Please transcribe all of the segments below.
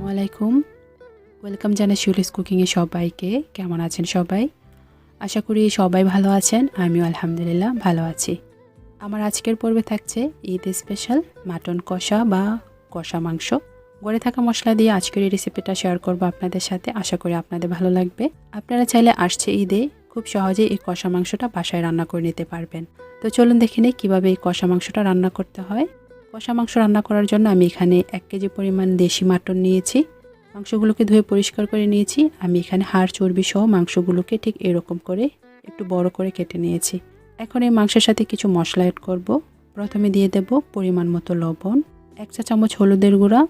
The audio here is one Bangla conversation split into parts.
আসসালামু আলাইকুম। ওয়েলকাম জানাই শিউলিস কুকিংয়ে সবাইকে। কেমন আছেন সবাই? আশা করি সবাই ভালো আছেন। আমিও আলহামদুলিল্লাহ ভালো আছি। আমার আজকের পর্বে থাকছে ঈদ স্পেশাল মাটন কষা বা কষা মাংস। গড়ে থাকা মশলা দিয়ে আজকের এই রেসিপিটা শেয়ার করব আপনাদের সাথে। আশা করি আপনাদের ভালো লাগবে। আপনারা চাইলে আসছে ঈদে খুব সহজেই এই কষা মাংসটা বাসায় রান্না করে নিতে পারবেন। তো চলুন দেখে নিই কীভাবে এই কষা মাংসটা রান্না করতে হয়। কষা মাংস রান্না করার জন্য আমি এখানে 1 কেজি পরিমাণ দেশি মাটন নিয়েছি। মাংসগুলোকে ধুয়ে পরিষ্কার করে নিয়েছি। আমি এখানে হাড় চর্বি সহ মাংসগুলোকে ঠিক এরকম করে একটু বড় করে কেটে নিয়েছি। এখন এই মাংসের সাথে কিছু মশলা অ্যাড করব। প্রথমে দিয়ে দেব পরিমাণ মতো লবণ, 1 চা চামচ হলুদের গুঁড়া,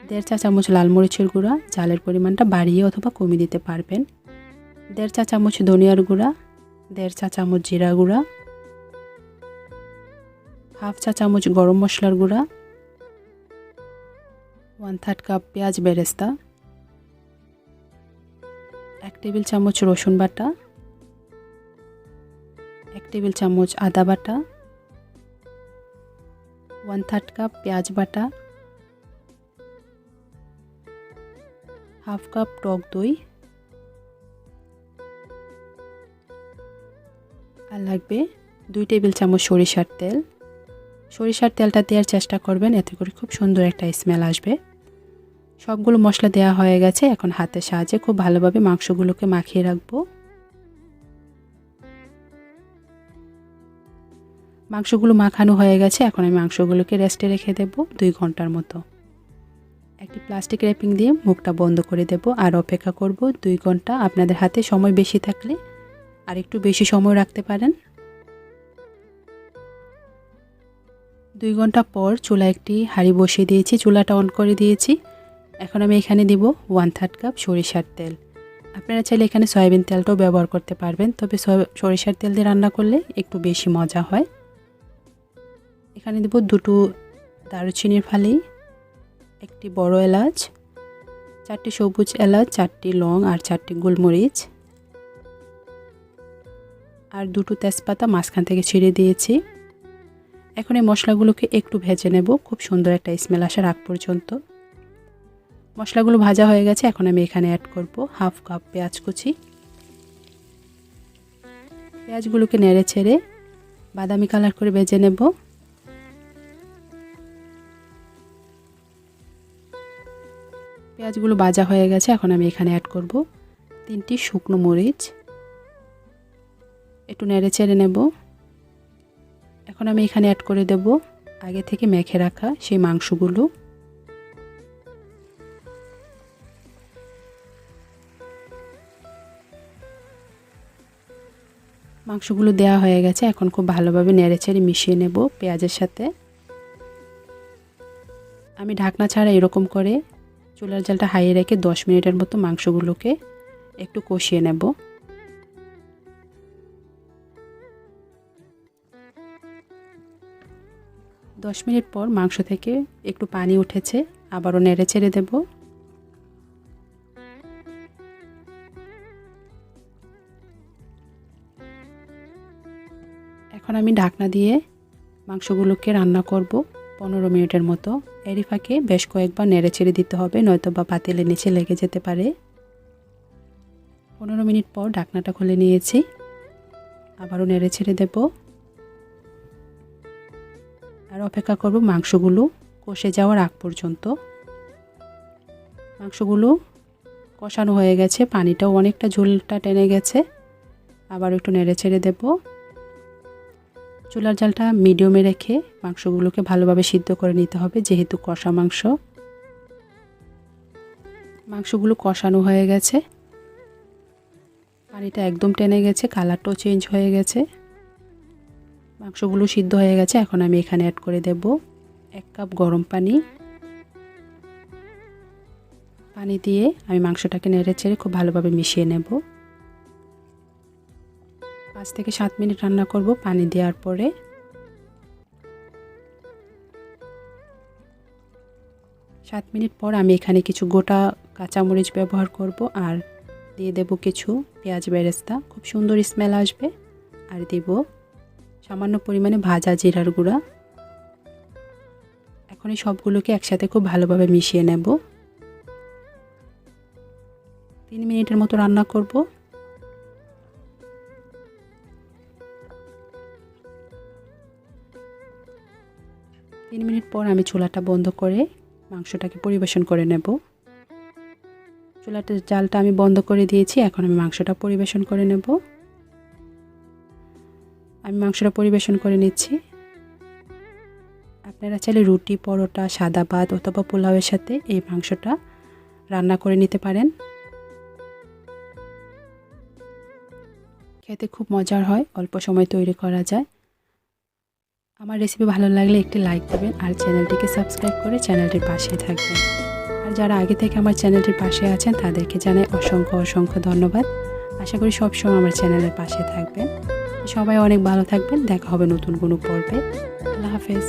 1.5 চা চামচ লাল মরিচের গুঁড়া, ঝালের পরিমাণটা বাড়িয়ে অথবা কমিয়ে দিতে পারবেন, 1.5 চা চামচ ধনিয়ার গুঁড়া, 1.5 চা চামচ জিরা গুঁড়া, 1/2 চা চামচ গরম মশলার গুঁড়া, 1/3 কাপ পেঁয়াজ বেরেস্তা, 1 টেবিল চামচ রসুন বাটা, 1 টেবিল চামচ আদা বাটা, 1/3 কাপ পেঁয়াজ বাটা, 1/2 কাপ টক দই, আর লাগবে 2 টেবিল চামচ সরিষার তেল। সরিষার তেলটা দেওয়ার চেষ্টা করবেন, এতে করে খুব সুন্দর একটা স্মেল আসবে। সবগুলো মশলা দেওয়া হয়ে গেছে। এখন হাতের সাহায্যে খুব ভালোভাবে মাংসগুলোকে মাখিয়ে রাখবো। মাংসগুলো মাখানো হয়ে গেছে। এখন আমি মাংসগুলোকে রেস্টে রেখে দেব 2 ঘন্টার মতো। একটি প্লাস্টিক র্যাপিং দিয়ে মুখটা বন্ধ করে দেব আর অপেক্ষা করব 2 ঘন্টা। আপনাদের হাতে সময় বেশি থাকলে আর একটু বেশি সময় রাখতে পারেন। 2 ঘন্টা পর চুলায় একটি হাঁড়ি বসিয়ে দিয়েছি, চুলাটা অন করে দিয়েছি। এখন আমি এখানে দিব 1/3 কাপ সরিষার তেল। আপনারা চাইলে এখানে সয়াবিন তেলটাও ব্যবহার করতে পারবেন, তবে সরিষার তেল দিয়ে রান্না করলে একটু বেশি মজা হয়। এখানে দেব 2টো দারুচিনির ফালি, একটি বড় এলাচ, 4টি সবুজ এলাচ, 4টি লং আর 4টি গোলমরিচ, আর 2টো তেজপাতা মাঝখান থেকে ছিঁড়ে দিয়েছি। এখন এই মশলাগুলোকে একটু ভেজে নেব খুব সুন্দর একটা স্মেল আসার আগ পর্যন্ত। মশলাগুলো ভাজা হয়ে গেছে। এখন আমি এখানে অ্যাড করব 1/2 কাপ পেঁয়াজ কুচি। পেঁয়াজগুলোকে নেড়ে ছেড়ে বাদামি কালার করে ভেজে নেব। পেঁয়াজগুলো ভাজা হয়ে গেছে। এখন আমি এখানে অ্যাড করব 3টি শুকনো মরিচ, একটু নেড়ে ছেড়ে নেব। এখন আমি এখানে অ্যাড করে দেব আগে থেকে মেখে রাখা সেই মাংসগুলো। মাংসগুলো দেওয়া হয়ে গেছে। এখন খুব ভালোভাবে নেড়েচেড়ে মিশিয়ে নেব পেঁয়াজের সাথে। আমি ঢাকনা ছাড়া এরকম করে চুলার জালটা হাইয়ে রেখে 10 মিনিটের মতো মাংসগুলোকে একটু কষিয়ে নেব। 10 মিনিট পর মাংস থেকে একটু পানি উঠেছে, আবারও নেড়েচেড়ে দেব। এখন আমি ঢাকনা দিয়ে মাংসগুলোকে রান্না করব 15 মিনিটের মতো। এরই ফাঁকে বেশ কয়েকবার নেড়েচেড়ে দিতে হবে, নয়তো বা পাতিলের নিচে লেগে যেতে পারে। 15 মিনিট পর ঢাকনাটা খুলে নিয়েছি, আবারও নেড়েচেড়ে দেব আর অপেক্ষা করব মাংসগুলো কষে যাওয়ার আগ পর্যন্ত। মাংসগুলো কষানো হয়ে গেছে, পানিটাও অনেকটা ঝোলটা টেনে গেছে। আবার একটু নেড়েচেড়ে দেব। চুলার জালটা মিডিয়ামে রেখে মাংসগুলোকে ভালোভাবে সিদ্ধ করে নিতে হবে, যেহেতু কষা মাংস। মাংসগুলো কষানো হয়ে গেছে, পানিটা একদম টেনে গেছে, কালারটাও চেঞ্জ হয়ে গেছে, মাংসগুলো সিদ্ধ হয়ে গেছে। এখন আমি এখানে অ্যাড করে দেব 1 কাপ গরম পানি। পানি দিয়ে আমি মাংসটাকে নেড়েচেড়ে খুব ভালোভাবে মিশিয়ে নেব। 5 থেকে 7 মিনিট রান্না করব পানি দেওয়ার পরে। 7 মিনিট পর আমি এখানে কিছু গোটা কাঁচামরিচ ব্যবহার করব আর দিয়ে দেব কিছু পেঁয়াজ বেরেস্তা, খুব সুন্দর স্মেল আসবে। আর দেব সামান্য পরিমাণে ভাজা জিরার গুঁড়া। এখন এই সবগুলোকে একসাথে খুব ভালোভাবে মিশিয়ে নেব। মিনিটের মতো রান্না করব। তিন মিনিট পর আমি চুলাটা বন্ধ করে মাংসটাকে পরিবেশন করে নেব। চুলাটার জালটা আমি বন্ধ করে দিয়েছি, এখন আমি মাংসটা পরিবেশন করে নেব। আমি মাংসটা পরিবেশন করে নিচ্ছি। আপনারা চাইলে রুটি, পরোটা, সাদা ভাত অথবা পোলাওয়ের সাথে এই মাংসটা রান্না করে নিতে পারেন। খেতে খুব মজার হয়, অল্প সময় তৈরি করা যায়। আমার রেসিপি ভালো লাগলে একটি লাইক দেবেন আর চ্যানেলটিকে সাবস্ক্রাইব করে চ্যানেলটির পাশে থাকবেন। আর যারা আগে থেকে আমার চ্যানেলটির পাশে আছেন তাদেরকে জানাই অসংখ্য অসংখ্য ধন্যবাদ। আশা করি সবসময় আমার চ্যানেলের পাশে থাকবেন। সবাই অনেক ভালো থাকবেন। দেখা হবে নতুন কোনো পর্বে। আল্লাহ হাফেজ।